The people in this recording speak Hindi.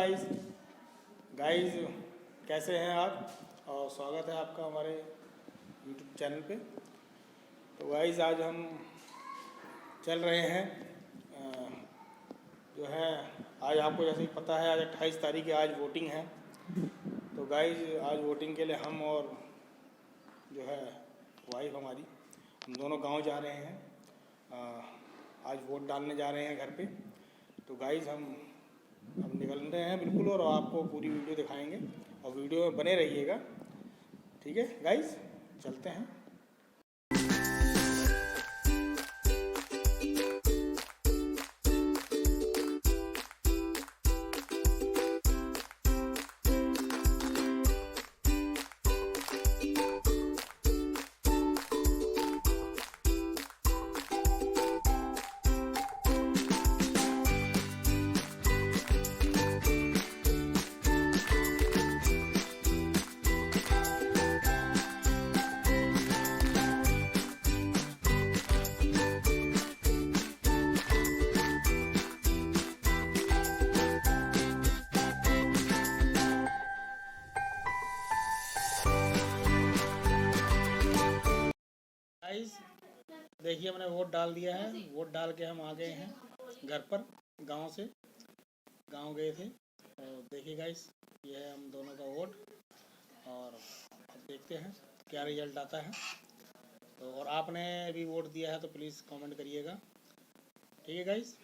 गाइस गाइस कैसे हैं आप। और स्वागत है आपका हमारे यूट्यूब चैनल पे। तो गाइस आज हम चल रहे हैं जो है, आज आपको जैसे ही पता है आज 28 तारीख है, आज वोटिंग है। तो गाइस आज वोटिंग के लिए हम और जो है वाइफ हमारी, हम दोनों गांव जा रहे हैं। आज वोट डालने जा रहे हैं घर पे। तो गाइस हम अब निकल रहे हैं बिल्कुल, और आपको पूरी वीडियो दिखाएंगे और वीडियो में बने रहिएगा। ठीक है गाइस, चलते हैं। गाइस देखिए, हमने वोट डाल दिया है। वोट डाल के हम आ गए हैं घर पर। गांव से गांव गए थे। और देखिए गाइस, ये है हम दोनों का वोट। और अब देखते हैं क्या रिजल्ट आता है। तो और आपने भी वोट दिया है तो प्लीज़ कमेंट करिएगा। ठीक है गाइस।